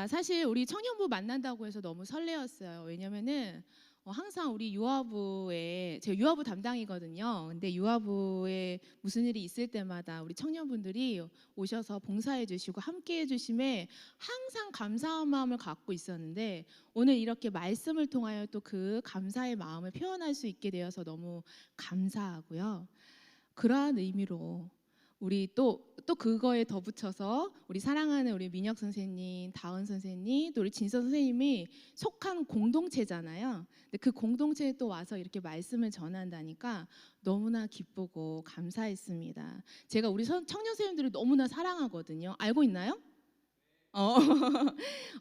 사실 우리 청년부 만난다고 해서 너무 설레었어요. 왜냐면은 항상 우리 유아부에 제가 유아부 담당이거든요. 근데 유아부에 무슨 일이 있을 때마다 우리 청년분들이 오셔서 봉사해 주시고 함께 해 주심에 항상 감사한 마음을 갖고 있었는데 오늘 이렇게 말씀을 통하여 또 그 감사의 마음을 표현할 수 있게 되어서 너무 감사하고요. 그러한 의미로 우리 또 그거에 덧붙여서 우리 사랑하는 우리 민혁 선생님, 다은 선생님, 또 우리 진서 선생님이 속한 공동체잖아요. 근데 그 공동체에 또 와서 이렇게 말씀을 전한다니까 너무나 기쁘고 감사했습니다. 제가 우리 청년 선생님들을 너무나 사랑하거든요. 알고 있나요?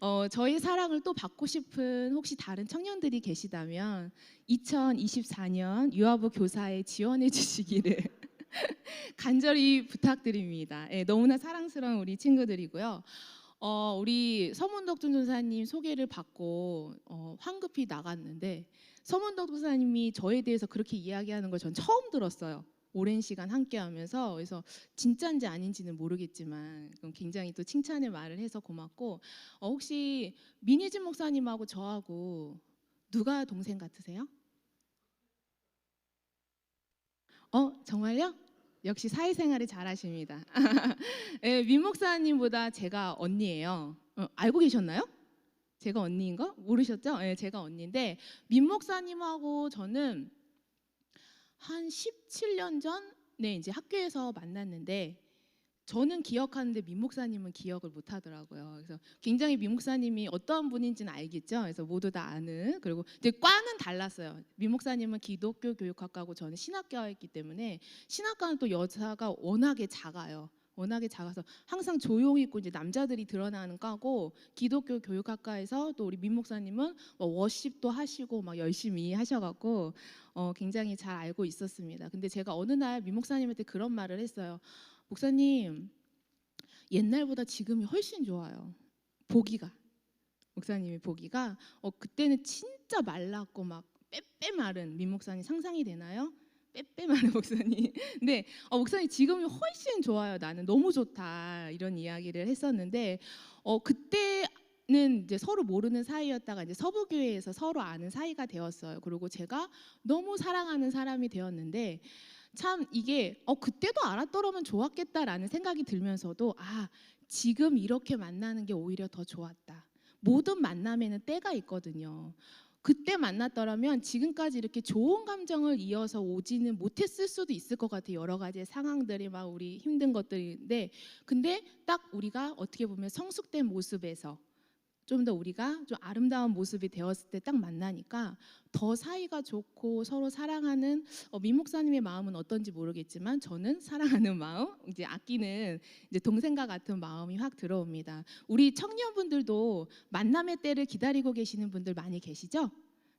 어, 저희 사랑을 또 받고 싶은 혹시 다른 청년들이 계시다면 2024년 유아부 교사에 지원해 주시기를 간절히 부탁드립니다. 예, 너무나 사랑스러운 우리 친구들이고요. 우리 서문덕 전도사님 소개를 받고 황급히 나갔는데 서문덕 전도사님이 저에 대해서 그렇게 이야기하는 걸 전 처음 들었어요. 오랜 시간 함께하면서. 그래서 진짜인지 아닌지는 모르겠지만 굉장히 또 칭찬의 말을 해서 고맙고, 혹시 민희진 목사님하고 저하고 누가 동생 같으세요? 정말요? 역시 사회생활을 잘하십니다. 예, 민 목사님보다 제가 언니예요. 알고 계셨나요? 제가 언니인 거 모르셨죠? 예, 제가 언니인데 민 목사님하고 저는 한 17년 전에 이제 학교에서 만났는데 저는 기억하는데 민 목사님은 기억을 못 하더라고요. 그래서 굉장히 민 목사님이 어떠한 분인지는 알겠죠. 그래서 모두 다 아는. 그리고 이제 과는 달랐어요. 민 목사님은 기독교 교육학과고 저는 신학과였기 때문에 신학과는 또 여자가 워낙에 작아요. 워낙에 작아서 항상 조용히 있고 이제 남자들이 드러나는 과고, 기독교 교육학과에서 또 우리 민 목사님은 워십도 하시고 막 열심히 하셔갖고 굉장히 잘 알고 있었습니다. 근데 제가 어느 날 민 목사님한테 그런 말을 했어요. 목사님, 옛날보다 지금이 훨씬 좋아요. 보기가. 목사님의 보기가 그때는 진짜 말랐고 막 빼빼 마른 민 목사님 상상이 되나요? 빼빼 마른 목사님. 근데 목사님 지금이 훨씬 좋아요. 나는 너무 좋다. 이런 이야기를 했었는데 그때는 이제 서로 모르는 사이였다가 이제 서부교회에서 서로 아는 사이가 되었어요. 그리고 제가 너무 사랑하는 사람이 되었는데 참 이게 그때도 알았더라면 좋았겠다라는 생각이 들면서도 지금 이렇게 만나는 게 오히려 더 좋았다. 모든 만남에는 때가 있거든요. 그때 만났더라면 지금까지 이렇게 좋은 감정을 이어서 오지는 못했을 수도 있을 것 같아요. 여러 가지 상황들이 막 우리 힘든 것들인데, 근데 딱 우리가 어떻게 보면 성숙된 모습에서 좀 더 우리가 좀 아름다운 모습이 되었을 때 딱 만나니까 더 사이가 좋고 서로 사랑하는, 민 목사님의 마음은 어떤지 모르겠지만 저는 사랑하는 마음, 이제 아끼는 이제 동생과 같은 마음이 확 들어옵니다. 우리 청년분들도 만남의 때를 기다리고 계시는 분들 많이 계시죠?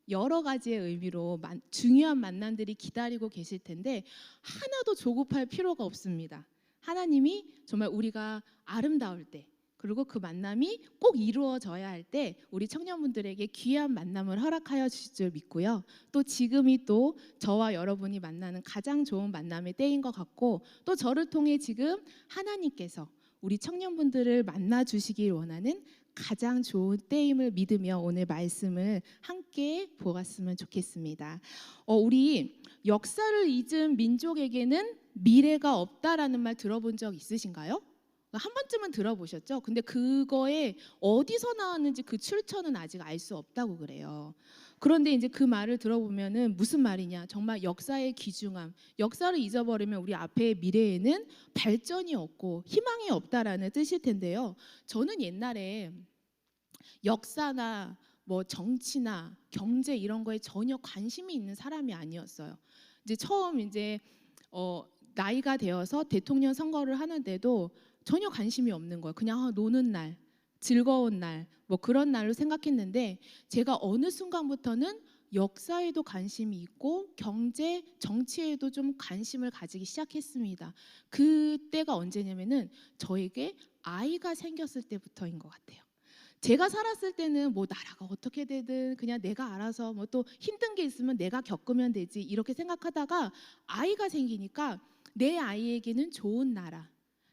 여러 가지의 의미로 중요한 만남들이 기다리고 계실 텐데 하나도 조급할 필요가 없습니다. 하나님이 정말 우리가 아름다울 때, 그리고 그 만남이 꼭 이루어져야 할 때 우리 청년분들에게 귀한 만남을 허락하여 주실 줄 믿고요. 또 지금이 또 저와 여러분이 만나는 가장 좋은 만남의 때인 것 같고, 또 저를 통해 지금 하나님께서 우리 청년분들을 만나 주시길 원하는 가장 좋은 때임을 믿으며 오늘 말씀을 함께 보았으면 좋겠습니다. 우리 역사를 잊은 민족에게는 미래가 없다라는 말 들어본 적 있으신가요? 한 번쯤은 들어보셨죠? 근데 그거에 어디서 나왔는지 그 출처는 아직 알 수 없다고 그래요. 그런데 이제 그 말을 들어보면은 무슨 말이냐? 정말 역사의 귀중함, 역사를 잊어버리면 우리 앞의 미래에는 발전이 없고 희망이 없다라는 뜻일 텐데요. 저는 옛날에 역사나 뭐 정치나 경제 이런 거에 전혀 관심이 있는 사람이 아니었어요. 이제 처음 이제 나이가 되어서 대통령 선거를 하는데도 전혀 관심이 없는 거예요. 그냥 노는 날, 즐거운 날, 뭐 그런 날로 생각했는데 제가 어느 순간부터는 역사에도 관심이 있고 경제, 정치에도 좀 관심을 가지기 시작했습니다. 그때가 언제냐면은 저에게 아이가 생겼을 때부터인 것 같아요. 제가 살았을 때는 뭐 나라가 어떻게 되든 그냥 내가 알아서 뭐 또 힘든 게 있으면 내가 겪으면 되지 이렇게 생각하다가 아이가 생기니까 내 아이에게는 좋은 나라,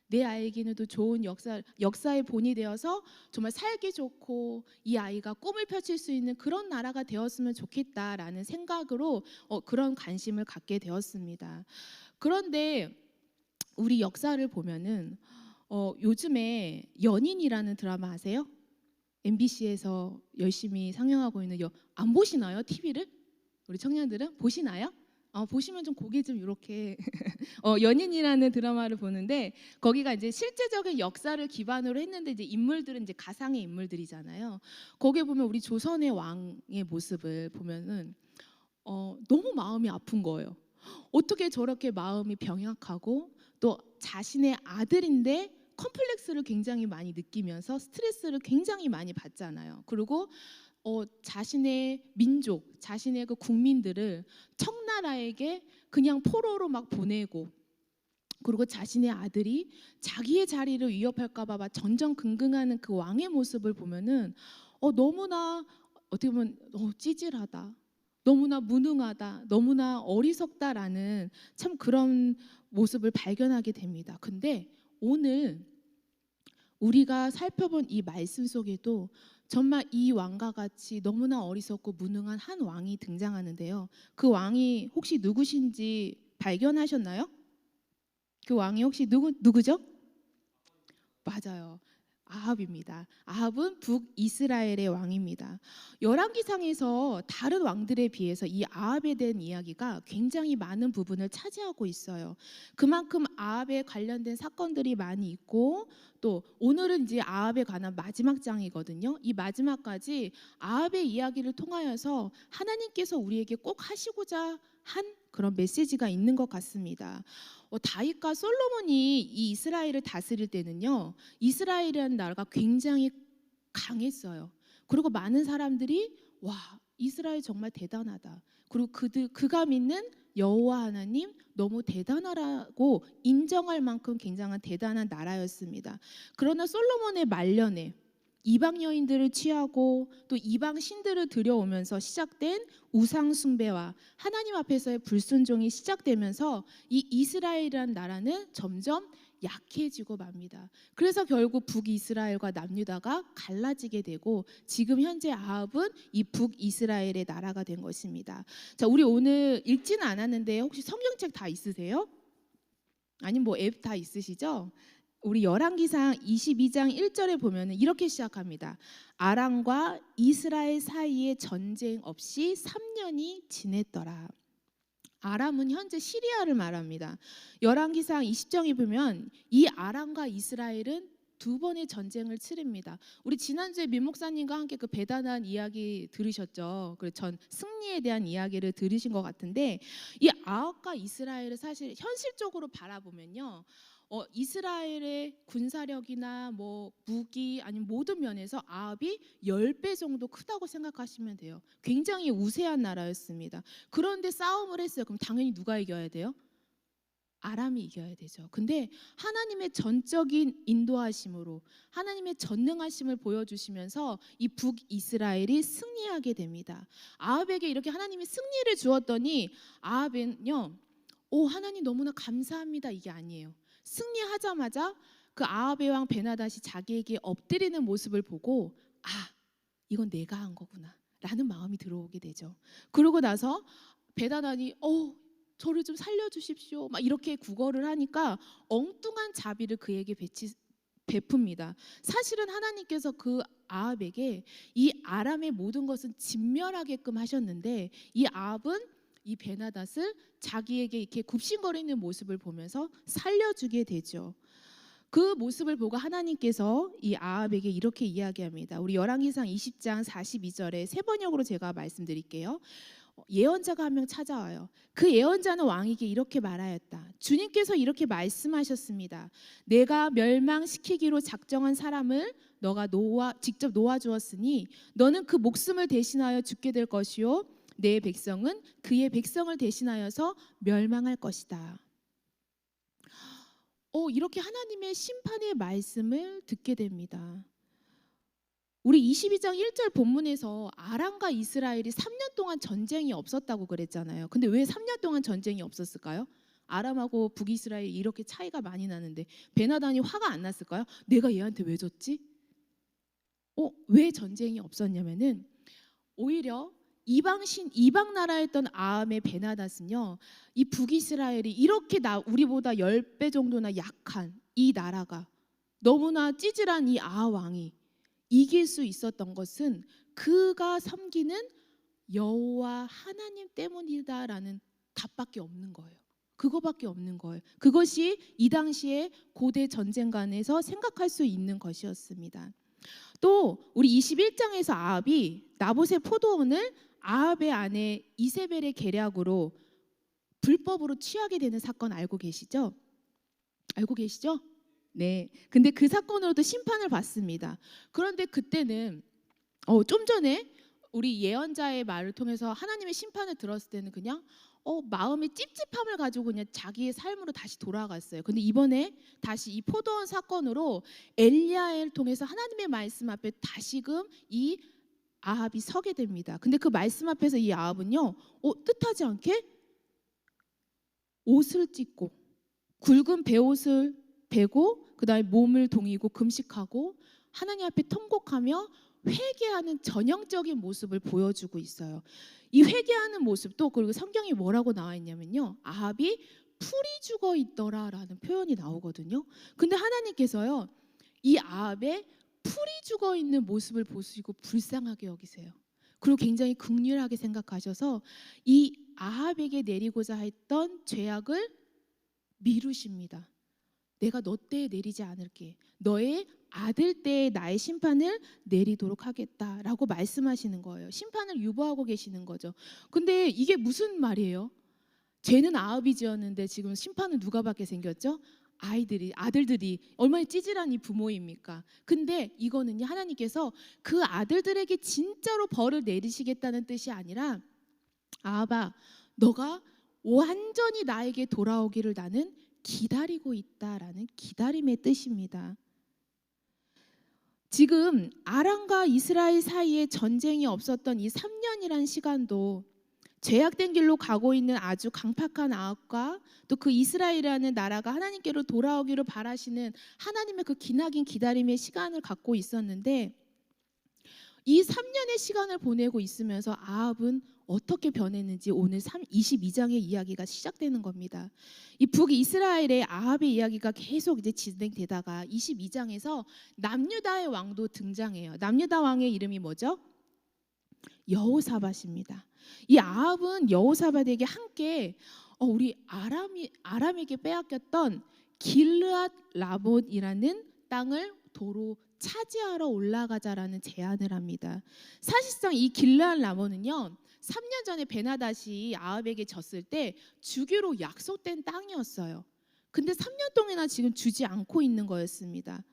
내 아이에게는 좋은 역사의 본이 되어서 정말 살기 좋고 이 아이가 꿈을 펼칠 수 있는 그런 나라가 되었으면 좋겠다라는 생각으로 그런 관심을 갖게 되었습니다. 그런데 우리 역사를 보면은 요즘에 연인이라는 드라마 아세요? MBC에서 열심히 상영하고 있는 안 보시나요? TV를? 우리 청년들은 보시나요? 보시면 좀 고개 좀 이렇게 연인이라는 드라마를 보는데 거기가 이제 실제적인 역사를 기반으로 했는데 이제 인물들은 이제 가상의 인물들이잖아요. 거기에 보면 우리 조선의 왕의 모습을 보면은 너무 마음이 아픈 거예요. 어떻게 저렇게 마음이 병약하고 또 자신의 아들인데 컴플렉스를 굉장히 많이 느끼면서 스트레스를 굉장히 많이 받잖아요. 그리고 자신의 민족, 자신의 그 국민들을 청나라에게 그냥 포로로 막 보내고 그리고 자신의 아들이 자기의 자리를 위협할까 봐 전전긍긍하는 그 왕의 모습을 보면은 너무나 어떻게 보면 찌질하다. 너무나 무능하다. 너무나 어리석다라는 참 그런 모습을 발견하게 됩니다. 근데 오늘 우리가 살펴본 이 말씀 속에도 정말 이 왕과 같이 너무나 어리석고 무능한 한 왕이 등장하는데요. 그 왕이 혹시 누구신지 발견하셨나요? 그 왕이 혹시 누구죠? 맞아요. 아합입니다. 아합은 북이스라엘의 왕입니다. 열왕기상에서 다른 왕들에 비해서 이 아합에 대한 이야기가 굉장히 많은 부분을 차지하고 있어요. 그만큼 아합에 관련된 사건들이 많이 있고 또 오늘은 이제 아합에 관한 마지막 장이거든요. 이 마지막까지 아합의 이야기를 통하여서 하나님께서 우리에게 꼭 하시고자 한 그런 메시지가 있는 것 같습니다. 다윗과 솔로몬이 이 이스라엘을 다스릴 때는요, 이스라엘이라는 나라가 굉장히 강했어요. 그리고 많은 사람들이 와, 이스라엘 정말 대단하다. 그리고 그가 믿는 여호와 하나님 너무 대단하라고 인정할 만큼 굉장한 대단한 나라였습니다. 그러나 솔로몬의 말년에 이방 여인들을 취하고 또 이방 신들을 들여오면서 시작된 우상 숭배와 하나님 앞에서의 불순종이 시작되면서 이 이스라엘이라는 나라는 점점 약해지고 맙니다. 그래서 결국 북이스라엘과 남유다가 갈라지게 되고 지금 현재 아합은 이 북이스라엘의 나라가 된 것입니다. 자, 우리 오늘 읽지는 않았는데 혹시 성경책 다 있으세요? 아니면 뭐 앱 다 있으시죠? 우리 열왕기상 22장 1절에 보면은 이렇게 시작합니다. 아람과 이스라엘 사이에 전쟁 없이 3년이 지냈더라. 아람은 현재 시리아를 말합니다. 열왕기상 20장에 보면 이 아람과 이스라엘은 두 번의 전쟁을 치릅니다. 우리 지난주에 민 목사님과 함께 그 배단한 이야기 들으셨죠? 그리고 전 승리에 대한 이야기를 들으신 것 같은데 이 아합과 이스라엘을 사실 현실적으로 바라보면요. 이스라엘의 군사력이나 뭐 무기 아니면 모든 면에서 아합이 10배 정도 크다고 생각하시면 돼요. 굉장히 우세한 나라였습니다. 그런데 싸움을 했어요. 그럼 당연히 누가 이겨야 돼요? 아람이 이겨야 되죠. 근데 하나님의 전적인 인도하심으로 하나님의 전능하심을 보여주시면서 이 북이스라엘이 승리하게 됩니다. 아합에게 이렇게 하나님이 승리를 주었더니 아합은요, 하나님 너무나 감사합니다 이게 아니에요. 승리하자마자 그 아합의 왕 베나닷이 자기에게 엎드리는 모습을 보고 이건 내가 한 거구나 라는 마음이 들어오게 되죠. 그러고 나서 베나닷이 저를 좀 살려주십시오 막 이렇게 구걸을 하니까 엉뚱한 자비를 그에게 베풉니다. 사실은 하나님께서 그 아합에게 이 아람의 모든 것은 진멸하게끔 하셨는데 이 아합은 이 베나닷을 자기에게 이렇게 굽신거리는 모습을 보면서 살려주게 되죠. 그 모습을 보고 하나님께서 이 아합에게 이렇게 이야기합니다. 우리 열왕기상 20장 42절에 세 번역으로 제가 말씀드릴게요. 예언자가 한 명 찾아와요. 그 예언자는 왕에게 이렇게 말하였다. 주님께서 이렇게 말씀하셨습니다. 내가 멸망시키기로 작정한 사람을 너가 직접 놓아주었으니 너는 그 목숨을 대신하여 죽게 될 것이요 내 백성은 그의 백성을 대신하여서 멸망할 것이다. 이렇게 하나님의 심판의 말씀을 듣게 됩니다. 우리 22장 1절 본문에서 아람과 이스라엘이 3년 동안 전쟁이 없었다고 그랬잖아요. 근데 왜 3년 동안 전쟁이 없었을까요? 아람하고 북이스라엘이 이렇게 차이가 많이 나는데 베나단이 화가 안 났을까요? 내가 얘한테 왜 졌지? 왜 전쟁이 없었냐면은 오히려 이방 나라였던 아함의 베나닷은요, 이 북이스라엘이 이렇게 우리보다 10배 정도나 약한 이 나라가 너무나 찌질한 이 아하 왕이 이길 수 있었던 것은 그가 섬기는 여호와 하나님 때문이다라는 답밖에 없는 거예요. 그거밖에 없는 거예요. 그것이 이 당시에 고대 전쟁관에서 생각할 수 있는 것이었습니다. 또 우리 21장에서 아합이 나봇의 포도원을 아합의 아내 이세벨의 계략으로 불법으로 취하게 되는 사건 알고 계시죠? 알고 계시죠? 네. 근데 그 사건으로도 심판을 받습니다. 그런데 그때는 좀 전에 우리 예언자의 말을 통해서 하나님의 심판을 들었을 때는 그냥 마음의 찝찝함을 가지고 그냥 자기의 삶으로 다시 돌아갔어요. 근데 이번에 다시 이 포도원 사건으로 엘리야를 통해서 하나님의 말씀 앞에 다시금 이 아합이 서게 됩니다. 근데 그 말씀 앞에서 이 아합은요, 뜻하지 않게 옷을 찢고 굵은 베옷을 베고 그다음에 몸을 동이고 금식하고 하나님 앞에 통곡하며 회개하는 전형적인 모습을 보여주고 있어요. 이 회개하는 모습도, 그리고 성경이 뭐라고 나와 있냐면요, 아합이 풀이 죽어 있더라라는 표현이 나오거든요. 근데 하나님께서요, 이 아합의 풀이 죽어 있는 모습을 보시고 불쌍하게 여기세요. 그리고 굉장히 긍휼하게 생각하셔서 이 아합에게 내리고자 했던 죄악을 미루십니다. 내가 너 때에 내리지 않을게. 너의 아들 때에 나의 심판을 내리도록 하겠다라고 말씀하시는 거예요. 심판을 유보하고 계시는 거죠. 근데 이게 무슨 말이에요? 죄는 아합이 지었는데 지금 심판은 누가 받게 생겼죠? 아들들이 얼마나 찌질한 이 부모입니까? 근데 이거는요, 하나님께서 그 아들들에게 진짜로 벌을 내리시겠다는 뜻이 아니라, 아합아, 너가 완전히 나에게 돌아오기를 나는 기다리고 있다라는 기다림의 뜻입니다. 지금 아람과 이스라엘 사이에 전쟁이 없었던 이 3년이란 시간도 죄악된 길로 가고 있는 아주 강팍한 아합과 또 그 이스라엘이라는 나라가 하나님께로 돌아오기를 바라시는 하나님의 그 기나긴 기다림의 시간을 갖고 있었는데, 이 3년의 시간을 보내고 있으면서 아합은 어떻게 변했는지 오늘 22장의 이야기가 시작되는 겁니다. 이 북이스라엘의 아합의 이야기가 계속 이제 진행되다가 22장에서 남유다의 왕도 등장해요. 남유다 왕의 이름이 뭐죠? 여호사밧입니다. 이 아합은 여호사밧에게 함께 우리 아람에게 빼앗겼던 길르앗 라못이라는 땅을 도로 차지하러 올라가자라는 제안을 합니다. 사실상 이 길르앗 라못은요, 3년 전에 베나닷이 아합에게 졌을 때 주기로 약속된 땅이었어요. 근데 3년 동안이나 지금 주지 않고 있는 거였습니다.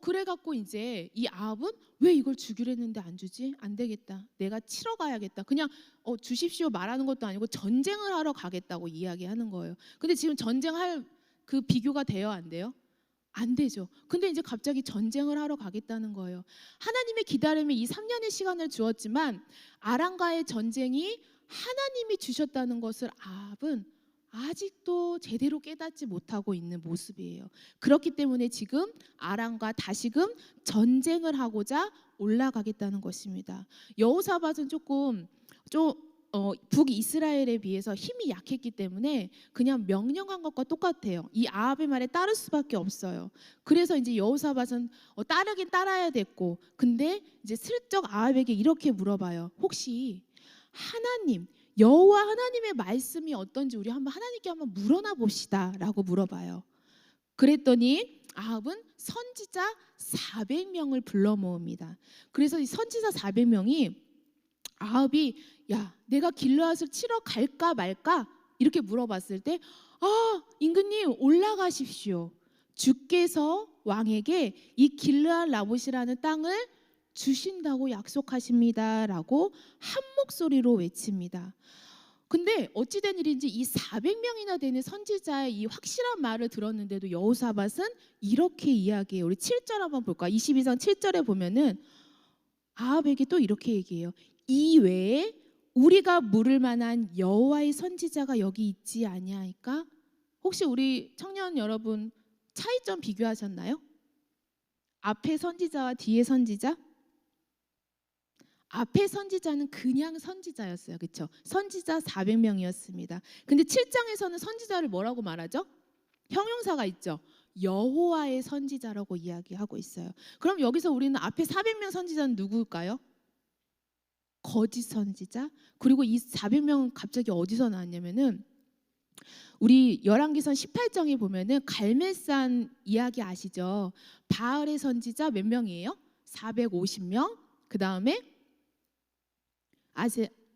그래갖고 이제 이 아합은 왜 이걸 주기로 했는데 안 주지? 안 되겠다. 내가 치러 가야겠다. 그냥 주십시오 말하는 것도 아니고 전쟁을 하러 가겠다고 이야기하는 거예요. 근데 지금 전쟁할 그 비교가 돼요, 안 돼요? 안 되죠. 근데 이제 갑자기 전쟁을 하러 가겠다는 거예요. 하나님의 기다림에 이 3년의 시간을 주었지만 아람과의 전쟁이 하나님이 주셨다는 것을 아합은 아직도 제대로 깨닫지 못하고 있는 모습이에요. 그렇기 때문에 지금 아람과 다시금 전쟁을 하고자 올라가겠다는 것입니다. 여호사밧은 조금 북이스라엘에 비해서 힘이 약했기 때문에 그냥 명령한 것과 똑같아요. 이 아합의 말에 따를 수밖에 없어요. 그래서 이제 여호사밧은 따르긴 따라야 됐고, 근데 이제 슬쩍 아합에게 이렇게 물어봐요. 혹시 하나님, 여호와 하나님의 말씀이 어떤지 우리 하나님께 한번 물어나 봅시다라고 물어봐요. 그랬더니 아합은 선지자 400명을 불러 모읍니다. 그래서 이 선지자 400명이 아합이 야, 내가 길르앗을 치러 갈까 말까 이렇게 물어봤을 때, 임금님 올라가십시오. 주께서 왕에게 이 길르앗 라못이라는 땅을 주신다고 약속하십니다라고 한 목소리로 외칩니다. 근데 어찌된 일인지 이 400명이나 되는 선지자의 이 확실한 말을 들었는데도 여호사밧은 이렇게 이야기해요. 우리 7절 한번 볼까요? 22장 7절에 보면은 아합에게 또 이렇게 얘기해요. 이 외에 우리가 물을 만한 여호와의 선지자가 여기 있지 아니하이까? 혹시 우리 청년 여러분 차이점 비교하셨나요? 앞에 선지자와 뒤에 선지자? 앞에 선지자는 그냥 선지자였어요. 그렇죠? 선지자 400명이었습니다. 근데 7장에서는 선지자를 뭐라고 말하죠? 형용사가 있죠. 여호와의 선지자라고 이야기하고 있어요. 그럼 여기서 우리는 앞에 400명 선지자는 누구일까요? 거짓 선지자. 그리고 이 400명은 갑자기 어디서 나왔냐면은 우리 열왕기상 18장에 보면은 갈멜산 이야기 아시죠? 바알의 선지자 몇 명이에요? 450명. 그 다음에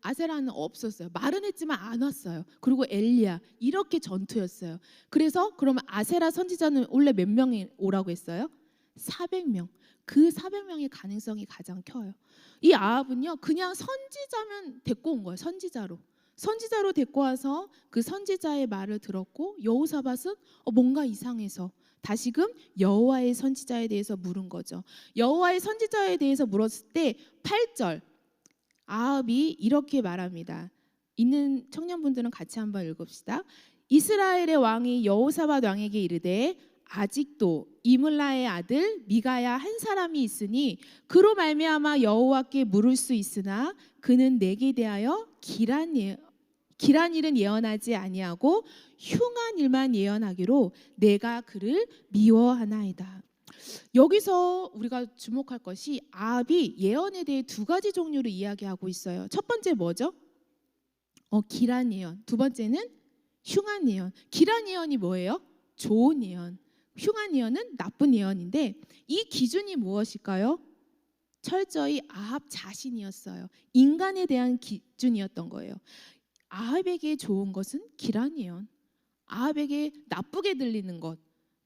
아세라는 없었어요. 말은 했지만 안 왔어요. 그리고 엘리야, 이렇게 전투였어요. 그래서 그러면 아세라 선지자는 원래 몇 명이 오라고 했어요? 400명. 그 400명의 가능성이 가장 커요. 이 아합은요, 그냥 선지자면 데리고 온 거예요. 선지자로 데리고 와서 그 선지자의 말을 들었고, 여호사밧은 뭔가 이상해서 다시금 여호와의 선지자에 대해서 물은 거죠. 여호와의 선지자에 대해서 물었을 때 8절 아합이 이렇게 말합니다. 있는 청년분들은 같이 한번 읽읍시다. 이스라엘의 왕이 여호사밧 왕에게 이르되 아직도 이물라의 아들 미가야 한 사람이 있으니 그로 말미암아 여호와께 물을 수 있으나 그는 내게 대하여 길한 일은 예언하지 아니하고 흉한 일만 예언하기로 내가 그를 미워하나이다. 여기서 우리가 주목할 것이 아합이 예언에 대해 두 가지 종류로 이야기하고 있어요. 첫 번째 뭐죠? 길한 예언. 두 번째는 흉한 예언. 길한 예언이 뭐예요? 좋은 예언. 흉한 예언은 나쁜 예언인데 이 기준이 무엇일까요? 철저히 아합 자신이었어요. 인간에 대한 기준이었던 거예요. 아합에게 좋은 것은 길한 예언. 아합에게 나쁘게 들리는 것,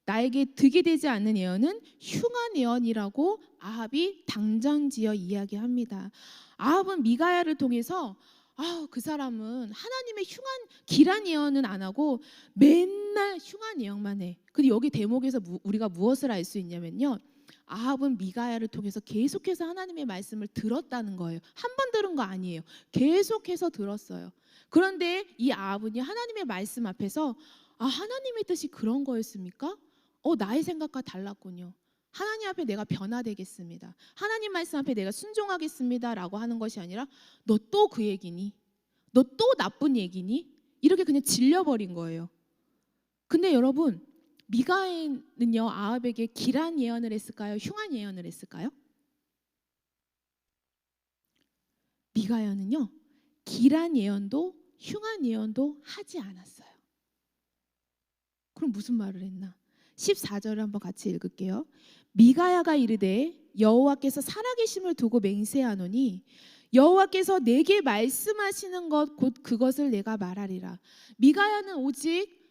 나에게 득이 되지 않는 예언은 흉한 예언이라고 아합이 당장지어 이야기합니다. 아합은 미가야를 통해서 그 사람은 하나님의 길한 예언은 안 하고 맨날 흉한 예언만 해. 근데 여기 대목에서 우리가 무엇을 알 수 있냐면요, 아합은 미가야를 통해서 계속해서 하나님의 말씀을 들었다는 거예요. 한 번 들은 거 아니에요. 계속해서 들었어요. 그런데 이 아합은요, 하나님의 말씀 앞에서 하나님의 뜻이 그런 거였습니까? 나의 생각과 달랐군요. 하나님 앞에 내가 변화되겠습니다. 하나님 말씀 앞에 내가 순종하겠습니다 라고 하는 것이 아니라 너 또 그 얘기니? 너 또 나쁜 얘기니? 이렇게 그냥 질려버린 거예요. 근데 여러분, 미가야는요, 아합에게 길한 예언을 했을까요? 흉한 예언을 했을까요? 미가야는요, 길한 예언도 흉한 예언도 하지 않았어요. 그럼 무슨 말을 했나? 14절을 한번 같이 읽을게요. 미가야가 이르되 여호와께서 살아계심을 두고 맹세하노니 여호와께서 내게 말씀하시는 것 곧 그것을 내가 말하리라. 미가야는 오직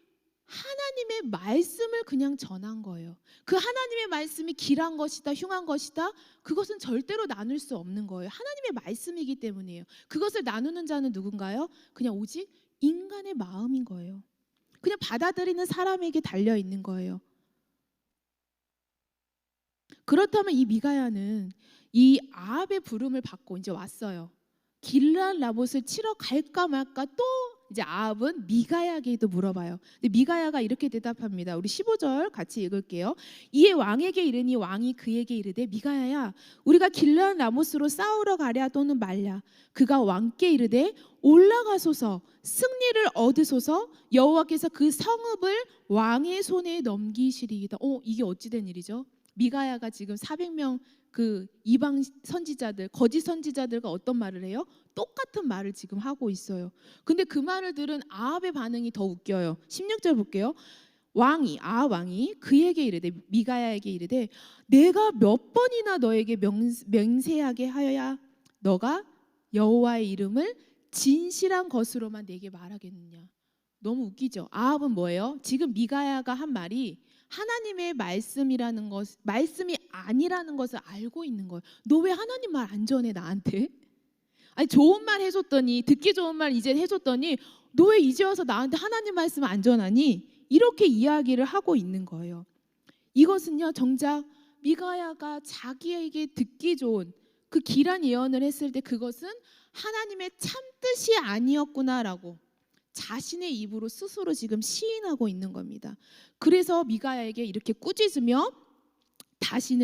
하나님의 말씀을 그냥 전한 거예요. 그 하나님의 말씀이 길한 것이다, 흉한 것이다, 그것은 절대로 나눌 수 없는 거예요. 하나님의 말씀이기 때문이에요. 그것을 나누는 자는 누군가요? 그냥 오직 인간의 마음인 거예요. 그냥 받아들이는 사람에게 달려 있는 거예요. 그렇다면 이 미가야는 이 아합의 부름을 받고 이제 왔어요. 길르앗 라못을 치러 갈까 말까. 또 이제 아합은 미가야에게도 물어봐요. 근데 미가야가 이렇게 대답합니다. 우리 15절 같이 읽을게요. 이에 왕에게 이르니 왕이 그에게 이르되 미가야야, 우리가 길르앗 라못으로 싸우러 가랴 또는 말랴. 그가 왕께 이르되 올라가소서, 승리를 얻으소서, 여호와께서 그 성읍을 왕의 손에 넘기시리이다. 이게 어찌된 일이죠? 미가야가 지금 400명 그 이방 선지자들, 거짓 선지자들과 어떤 말을 해요? 똑같은 말을 지금 하고 있어요. 근데 그 말을 들은 아합의 반응이 더 웃겨요. 16절 볼게요. 아합 왕이 그에게 이르되, 미가야에게 이르되 내가 몇 번이나 너에게 맹세하게 하여야 너가 여호와의 이름을 진실한 것으로만 내게 말하겠느냐. 너무 웃기죠? 아합은 뭐예요? 지금 미가야가 한 말이 하나님의 말씀이라는 것, 말씀이 아니라는 것을 알고 있는 거예요. 너 왜 하나님 말 안 전해 나한테? 아니, 좋은 말 해줬더니, 듣기 좋은 말 이제 해줬더니 너 왜 이제 와서 나한테 하나님 말씀 안 전하니? 이렇게 이야기를 하고 있는 거예요. 이것은요, 정작 미가야가 자기에게 듣기 좋은 그 길한 예언을 했을 때 그것은 하나님의 참뜻이 아니었구나라고 자신의 입으로 스스로 지금 시인하고 있는 겁니다. 그래서 미가야에게 이렇게 꾸짖으며 다시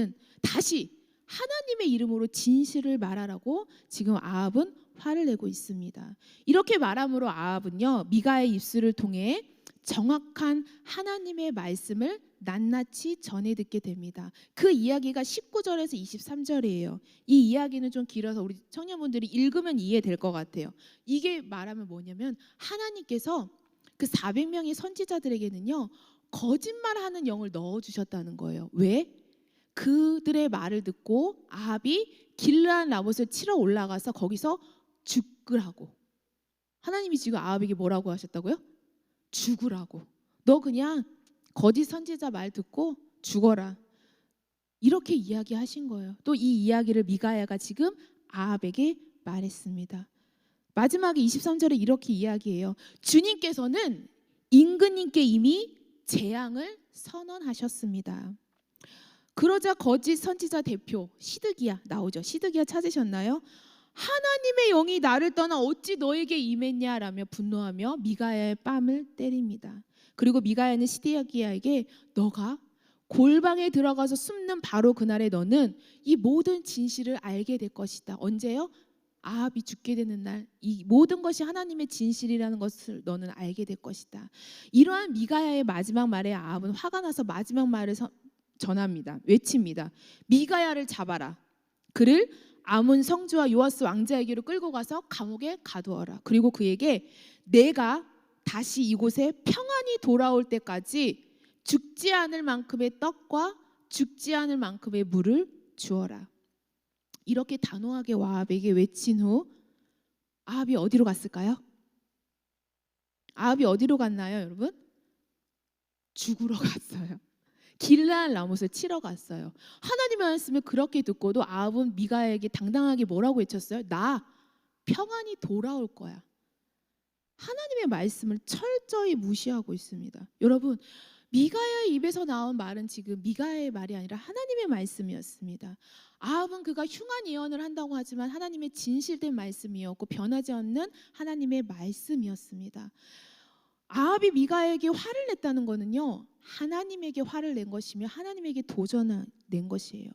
하나님의 이름으로 진실을 말하라고 지금 아합은 화를 내고 있습니다. 이렇게 말함으로 아합은요, 미가의 입술을 통해 정확한 하나님의 말씀을 낱낱이 전해 듣게 됩니다. 그 이야기가 19절에서 23절이에요. 이 이야기는 좀 길어서 우리 청년분들이 읽으면 이해될 것 같아요. 이게 말하면 뭐냐면 하나님께서 그 400명의 선지자들에게는요, 거짓말하는 영을 넣어주셨다는 거예요. 왜? 그들의 말을 듣고 아합이 길르앗 라못을 치러 올라가서 거기서 죽으라고. 하나님이 지금 아합에게 뭐라고 하셨다고요? 죽으라고. 너 그냥 거짓 선지자 말 듣고 죽어라. 이렇게 이야기하신 거예요. 또 이 이야기를 미가야가 지금 아합에게 말했습니다. 마지막에 23절에 이렇게 이야기해요. 주님께서는 임금님께 이미 재앙을 선언하셨습니다. 그러자 거짓 선지자 대표 시드기야 나오죠. 시드기야 찾으셨나요? 하나님의 영이 나를 떠나 어찌 너에게 임했냐라며 분노하며 미가야의 뺨을 때립니다. 그리고 미가야는 시드기야에게 너가 골방에 들어가서 숨는 바로 그날에 너는 이 모든 진실을 알게 될 것이다. 언제요? 아합이 죽게 되는 날, 이 모든 것이 하나님의 진실이라는 것을 너는 알게 될 것이다. 이러한 미가야의 마지막 말에 아합은 화가 나서 마지막 말을 전합니다. 외칩니다. 미가야를 잡아라. 그를 아몬 성주와 요아스 왕자에게로 끌고 가서 감옥에 가두어라. 그리고 그에게 내가 다시 이곳에 평안히 돌아올 때까지 죽지 않을 만큼의 떡과 죽지 않을 만큼의 물을 주어라. 이렇게 단호하게 아합에게 외친 후 아합이 어디로 갔을까요? 아합이 어디로 갔나요, 여러분? 죽으러 갔어요. 길르앗 라못을 치러 갔어요. 하나님의 말씀을 그렇게 듣고도 아합은 미가야에게 당당하게 뭐라고 외쳤어요? 나 평안히 돌아올 거야. 하나님의 말씀을 철저히 무시하고 있습니다. 여러분, 미가야의 입에서 나온 말은 지금 미가야의 말이 아니라 하나님의 말씀이었습니다. 아합은 그가 흉한 예언을 한다고 하지만 하나님의 진실된 말씀이었고 변하지 않는 하나님의 말씀이었습니다. 아합이 미가야에게 화를 냈다는 것은요, 하나님에게 화를 낸 것이며 하나님에게 도전을 낸 것이에요.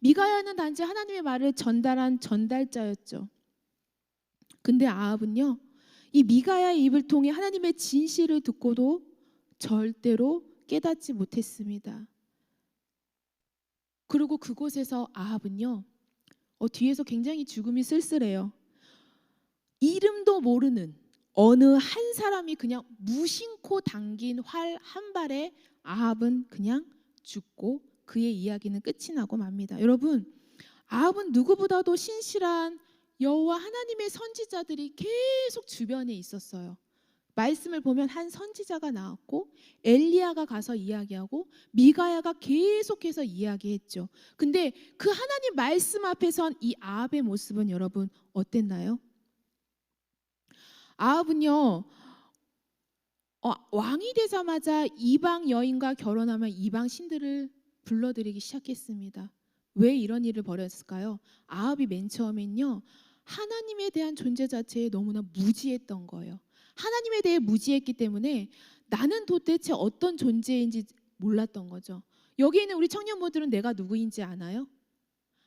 미가야는 단지 하나님의 말을 전달한 전달자였죠. 근데 아합은요, 이 미가야의 입을 통해 하나님의 진실을 듣고도 절대로 깨닫지 못했습니다. 그리고 그곳에서 아합은요, 뒤에서 굉장히 죽음이 쓸쓸해요. 이름도 모르는 어느 한 사람이 그냥 무심코 당긴 활 한 발에 아합은 그냥 죽고 그의 이야기는 끝이 나고 맙니다. 여러분, 아합은 누구보다도 신실한 여호와 하나님의 선지자들이 계속 주변에 있었어요. 말씀을 보면 한 선지자가 나왔고 엘리야가 가서 이야기하고 미가야가 계속해서 이야기했죠. 근데 그 하나님 말씀 앞에 선 이 아합의 모습은 여러분 어땠나요? 아합은요, 왕이 되자마자 이방 여인과 결혼하면 이방 신들을 불러들이기 시작했습니다. 왜 이런 일을 벌였을까요? 아합이 맨 처음엔요, 하나님에 대한 존재 자체에 너무나 무지했던 거예요. 하나님에 대해 무지했기 때문에 나는 도대체 어떤 존재인지 몰랐던 거죠. 여기 있는 우리 청년분들은 내가 누구인지 아나요?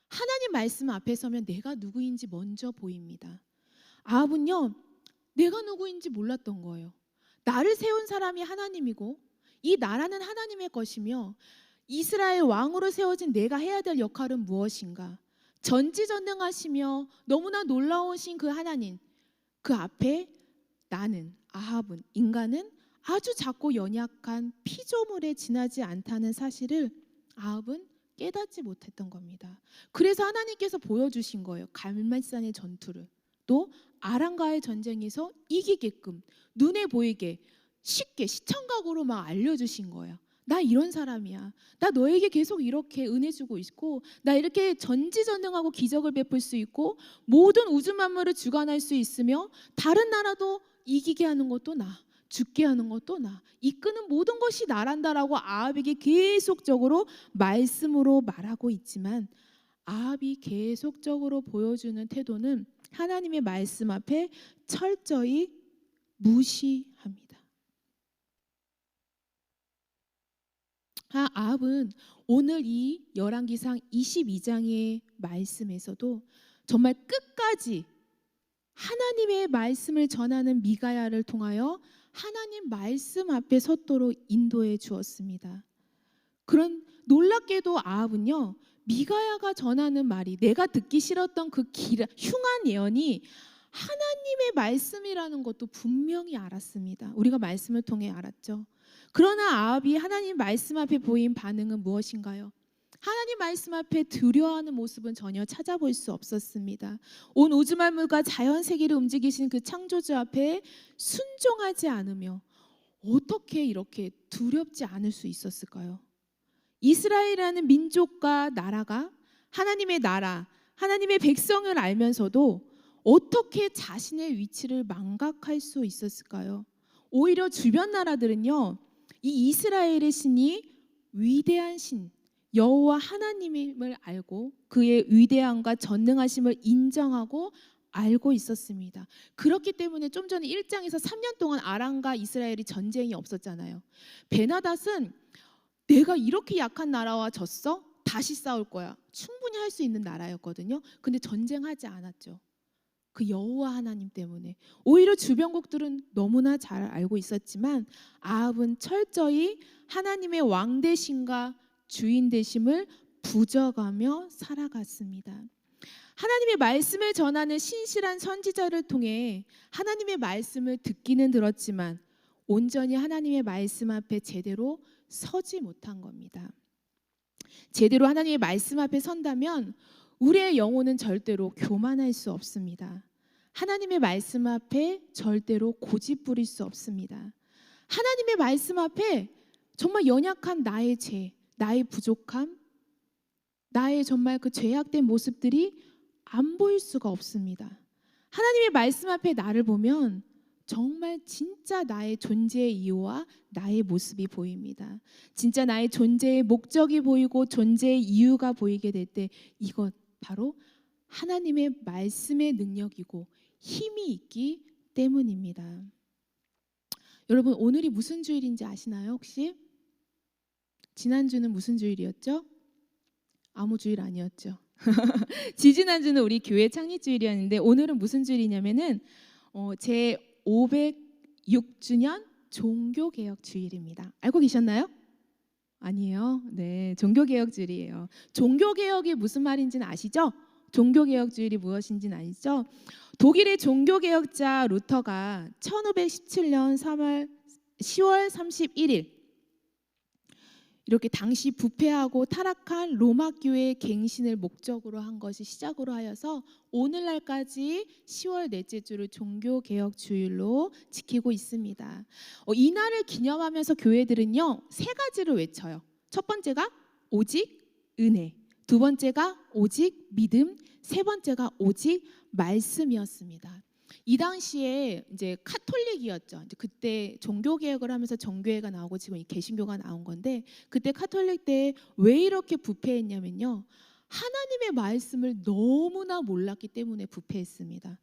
하나님 말씀 앞에 서면 내가 누구인지 먼저 보입니다. 아합은요, 내가 누구인지 몰랐던 거예요. 나를 세운 사람이 하나님이고 이 나라는 하나님의 것이며 이스라엘 왕으로 세워진 내가 해야 될 역할은 무엇인가? 전지전능하시며 너무나 놀라우신 그 하나님, 그 앞에 나는, 아합은, 인간은 아주 작고 연약한 피조물에 지나지 않다는 사실을 아합은 깨닫지 못했던 겁니다. 그래서 하나님께서 보여주신 거예요. 갈멜산의 전투를. 또 아람과의 전쟁에서 이기게끔 눈에 보이게 쉽게 시청각으로 막 알려주신 거예요. 나 이런 사람이야. 나 너에게 계속 이렇게 은혜 주고 있고 나 이렇게 전지전능하고 기적을 베풀 수 있고 모든 우주 만물을 주관할 수 있으며 다른 나라도 이기게 하는 것도 나, 죽게 하는 것도 나, 이끄는 모든 것이 나란다라고 아합에게 계속적으로 말씀으로 말하고 있지만 아합이 계속적으로 보여주는 태도는 하나님의 말씀 앞에 철저히 무시합니다. 아합은 오늘 이 열왕기상 22장의 말씀에서도 정말 끝까지 하나님의 말씀을 전하는 미가야를 통하여 하나님 말씀 앞에 섰도록 인도해 주었습니다. 그런 놀랍게도 아합은요, 미가야가 전하는 말이, 내가 듣기 싫었던 그 흉한 예언이 하나님의 말씀이라는 것도 분명히 알았습니다. 우리가 말씀을 통해 알았죠. 그러나 아합이 하나님 말씀 앞에 보인 반응은 무엇인가요? 하나님 말씀 앞에 두려워하는 모습은 전혀 찾아볼 수 없었습니다. 온 우주 만물과 자연 세계를 움직이신 그 창조주 앞에 순종하지 않으며 어떻게 이렇게 두렵지 않을 수 있었을까요? 이스라엘이라는 민족과 나라가 하나님의 나라, 하나님의 백성을 알면서도 어떻게 자신의 위치를 망각할 수 있었을까요? 오히려 주변 나라들은요, 이 이스라엘의 신이 위대한 신, 여호와 하나님임을 알고 그의 위대함과 전능하심을 인정하고 알고 있었습니다. 그렇기 때문에 좀 전에 1장에서 3년 동안 아람과 이스라엘이 전쟁이 없었잖아요. 베나닷은 내가 이렇게 약한 나라와 졌어? 다시 싸울 거야. 충분히 할 수 있는 나라였거든요. 근데 전쟁하지 않았죠. 그 여호와 하나님 때문에. 오히려 주변국들은 너무나 잘 알고 있었지만 아합은 철저히 하나님의 왕 되심과 주인 되심을 부정하며 살아갔습니다. 하나님의 말씀을 전하는 신실한 선지자를 통해 하나님의 말씀을 듣기는 들었지만 온전히 하나님의 말씀 앞에 제대로 서지 못한 겁니다. 제대로 하나님의 말씀 앞에 선다면 우리의 영혼은 절대로 교만할 수 없습니다. 하나님의 말씀 앞에 절대로 고집 부릴 수 없습니다. 하나님의 말씀 앞에 정말 연약한 나의 죄, 나의 부족함, 나의 정말 그 죄악된 모습들이 안 보일 수가 없습니다. 하나님의 말씀 앞에 나를 보면 정말 진짜 나의 존재의 이유와 나의 모습이 보입니다. 진짜 나의 존재의 목적이 보이고 존재의 이유가 보이게 될 때 이것 바로 하나님의 말씀의 능력이고 힘이 있기 때문입니다. 여러분, 오늘이 무슨 주일인지 아시나요? 혹시? 지난주는 무슨 주일이었죠? 아무 주일 아니었죠. 지지난주는 우리 교회 창립 주일이었는데 오늘은 무슨 주일이냐면은 제 506주년 종교개혁 주일입니다. 알고 계셨나요? 아니에요. 네, 종교개혁 주일이에요. 종교개혁이 무슨 말인지는 아시죠? 종교개혁 주일이 무엇인지는 아시죠? 독일의 종교개혁자 루터가 1517년 10월 31일 이렇게 당시 부패하고 타락한 로마 교회의 갱신을 목적으로 한 것이 시작으로 하여서 오늘날까지 10월 넷째 주를 종교개혁 주일로 지키고 있습니다. 이 날을 기념하면서 교회들은요 3가지를 외쳐요. 첫 번째가 오직 은혜, 두 번째가 오직 믿음, 세 번째가 오직 말씀이었습니다. 이 당시에 이제 카톨릭이었죠. 이제 그때 종교 개혁을 하면서 정교회가 나오고 지금 이 개신교가 나온 건데 그때 카톨릭 때 왜 이렇게 부패했냐면요. 하나님의 말씀을 너무나 몰랐기 때문에 부패했습니다.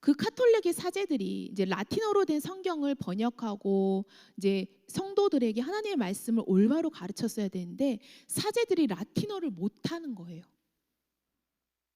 그 카톨릭의 사제들이 이제 라틴어로 된 성경을 번역하고 이제 성도들에게 하나님의 말씀을 올바로 가르쳤어야 되는데 사제들이 라틴어를 못하는 거예요.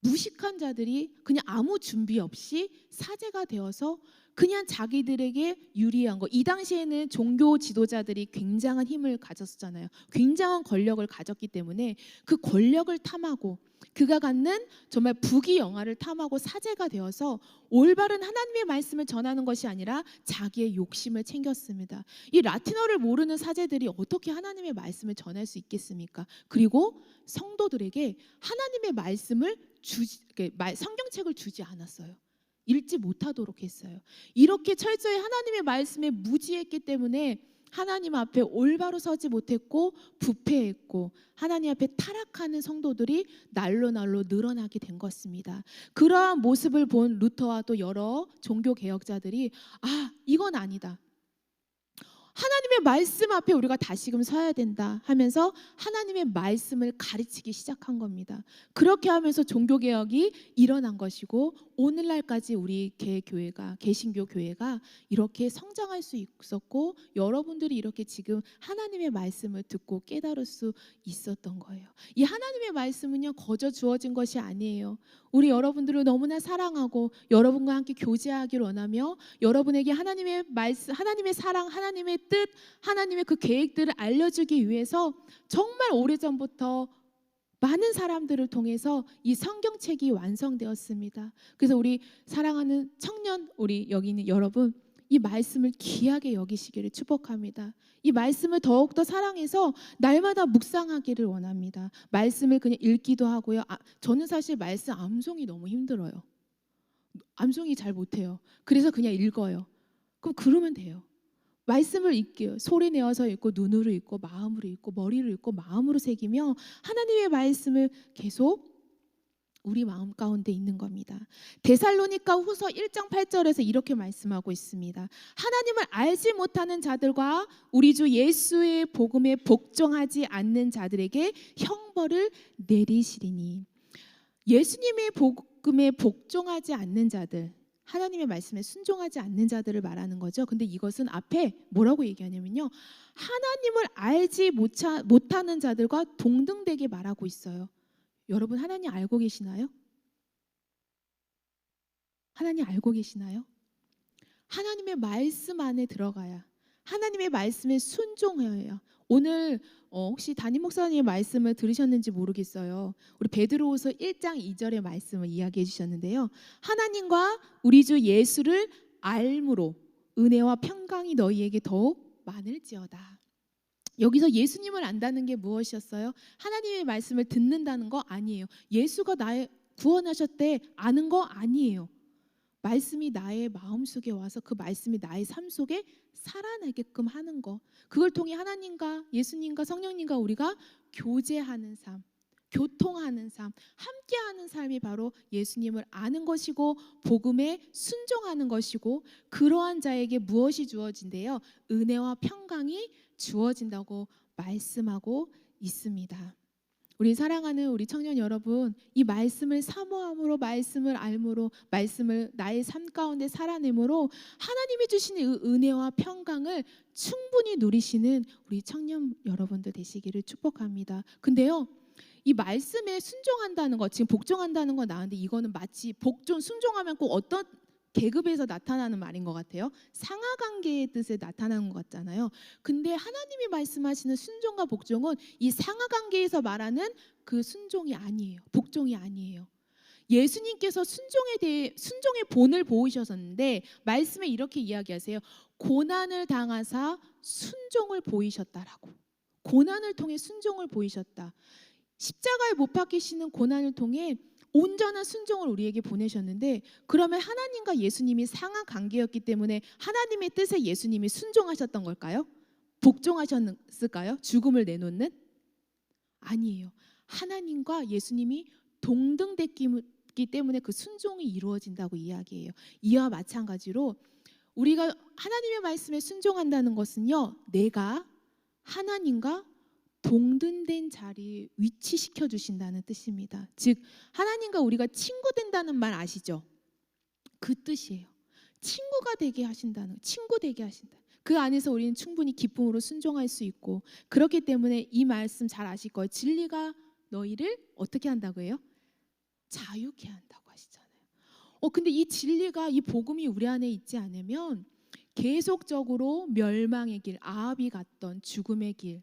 무식한 자들이 그냥 아무 준비 없이 사제가 되어서 그냥 자기들에게 유리한 거. 이 당시에는 종교 지도자들이 굉장한 힘을 가졌잖아요. 굉장한 권력을 가졌기 때문에 그 권력을 탐하고 그가 갖는 정말 부귀영화를 탐하고 사제가 되어서 올바른 하나님의 말씀을 전하는 것이 아니라 자기의 욕심을 챙겼습니다. 이 라틴어를 모르는 사제들이 어떻게 하나님의 말씀을 전할 수 있겠습니까? 그리고 성도들에게 하나님의 말씀을 성경책을 주지 않았어요. 읽지 못하도록 했어요. 이렇게 철저히 하나님의 말씀에 무지했기 때문에 하나님 앞에 올바로 서지 못했고 부패했고 하나님 앞에 타락하는 성도들이 날로 늘어나게 된 것입니다. 그러한 모습을 본 루터와 또 여러 종교 개혁자들이 이건 아니다. 하나님의 말씀 앞에 우리가 다시금 서야 된다 하면서 하나님의 말씀을 가르치기 시작한 겁니다. 그렇게 하면서 종교개혁이 일어난 것이고 오늘날까지 우리 개교회가 개신교 교회가 이렇게 성장할 수 있었고 여러분들이 이렇게 지금 하나님의 말씀을 듣고 깨달을 수 있었던 거예요. 이 하나님의 말씀은요 거저 주어진 것이 아니에요. 우리 여러분들을 너무나 사랑하고 여러분과 함께 교제하기를 원하며 여러분에게 하나님의 말씀, 하나님의 사랑, 하나님의 뜻, 하나님의 그 계획들을 알려주기 위해서 정말 오래전부터 많은 사람들을 통해서 이 성경책이 완성되었습니다. 그래서 우리 사랑하는 청년, 우리 여기 있는 여러분, 이 말씀을 귀하게 여기시기를 축복합니다. 이 말씀을 더욱더 사랑해서 날마다 묵상하기를 원합니다. 말씀을 그냥 읽기도 하고요. 저는 사실 말씀 암송이 너무 힘들어요. 암송이 잘 못해요. 그래서 그냥 읽어요. 그럼 그러면 돼요. 말씀을 읽게요. 소리 내어서 읽고 눈으로 읽고 마음으로 읽고 머리로 읽고 마음으로 새기며 하나님의 말씀을 계속 우리 마음 가운데 있는 겁니다. 데살로니가 후서 1장 8절에서 이렇게 말씀하고 있습니다. 하나님을 알지 못하는 자들과 우리 주 예수의 복음에 복종하지 않는 자들에게 형벌을 내리시리니. 예수님의 복음에 복종하지 않는 자들, 하나님의 말씀에 순종하지 않는 자들을 말하는 거죠. 근데 이것은 앞에 뭐라고 얘기하냐면요, 하나님을 알지 못하는 자들과 동등되게 말하고 있어요. 여러분 하나님 알고 계시나요? 하나님 알고 계시나요? 하나님의 말씀 안에 들어가야, 하나님의 말씀에 순종해야. 오늘 혹시 담임 목사님의 말씀을 들으셨는지 모르겠어요. 우리 베드로후서 1장 2절의 말씀을 이야기해 주셨는데요. 하나님과 우리 주 예수를 알므로 은혜와 평강이 너희에게 더욱 많을지어다. 여기서 예수님을 안다는 게 무엇이었어요? 하나님의 말씀을 듣는다는 거 아니에요. 예수가 나의 구원하셨대 아는 거 아니에요. 말씀이 나의 마음속에 와서 그 말씀이 나의 삶 속에 살아나게끔 하는 거. 그걸 통해 하나님과 예수님과 성령님과 우리가 교제하는 삶, 교통하는 삶, 함께하는 삶이 바로 예수님을 아는 것이고 복음에 순종하는 것이고, 그러한 자에게 무엇이 주어진대요? 은혜와 평강이 주어진다고 말씀하고 있습니다. 우리 사랑하는 우리 청년 여러분, 이 말씀을 사모함으로, 말씀을 알므로, 말씀을 나의 삶 가운데 살아내므로 하나님이 주시는 은혜와 평강을 충분히 누리시는 우리 청년 여러분들 되시기를 축복합니다. 근데요, 이 말씀에 순종한다는 거, 지금 복종한다는 건 나은데 이거는 마치 복종, 순종하면 꼭 어떤 계급에서 나타나는 말인 것 같아요. 상하관계의 뜻에 나타나는 것 같잖아요. 근데 하나님이 말씀하시는 순종과 복종은 이 상하관계에서 말하는 그 순종이 아니에요. 복종이 아니에요. 예수님께서 순종의 본을 보이셨는데 말씀에 이렇게 이야기하세요. 고난을 당하사 순종을 보이셨다라고. 고난을 통해 순종을 보이셨다. 십자가에 못 박히시는 고난을 통해 온전한 순종을 우리에게 보내셨는데, 그러면 하나님과 예수님이 상하 관계였기 때문에 하나님의 뜻에 예수님이 순종하셨던 걸까요? 복종하셨을까요? 죽음을 내놓는? 아니에요. 하나님과 예수님이 동등됐기 때문에 그 순종이 이루어진다고 이야기해요. 이와 마찬가지로 우리가 하나님의 말씀에 순종한다는 것은요, 내가 하나님과 동등된 자리에 위치시켜 주신다는 뜻입니다. 즉 하나님과 우리가 친구 된다는 말 아시죠? 그 뜻이에요. 친구가 되게 하신다는, 친구 되게 하신다. 그 안에서 우리는 충분히 기쁨으로 순종할 수 있고, 그렇기 때문에 이 말씀 잘 아실 거예요. 진리가 너희를 어떻게 한다고 해요? 자유케 한다고 하시잖아요. 근데 이 진리가, 이 복음이 우리 안에 있지 않으면 계속적으로 멸망의 길, 아합이 갔던 죽음의 길,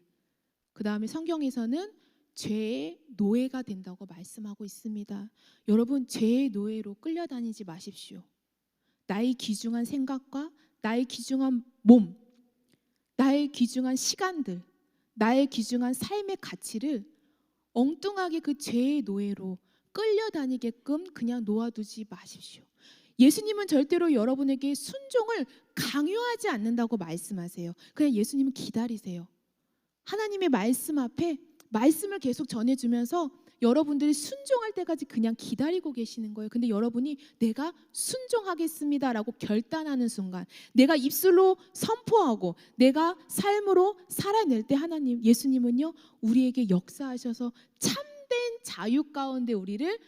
그 다음에 성경에서는 죄의 노예가 된다고 말씀하고 있습니다. 여러분, 죄의 노예로 끌려다니지 마십시오. 나의 귀중한 생각과 나의 귀중한 몸, 나의 귀중한 시간들, 나의 귀중한 삶의 가치를 엉뚱하게 그 죄의 노예로 끌려다니게끔 그냥 놓아두지 마십시오. 예수님은 절대로 여러분에게 순종을 강요하지 않는다고 말씀하세요. 그냥 예수님은 기다리세요. 하나님의 말씀 앞에 말씀을 계속 전해주면서 여러분들이 순종할 때까지 그냥 기다리고 계시는 거예요. 근데 여러분이 내가 순종하겠습니다라고 결단하는 순간, 내가 입술로 선포하고 내가 삶으로 살아낼 때 하나님, 예수님은요 우리에게 역사하셔서 참된 자유 가운데 우리를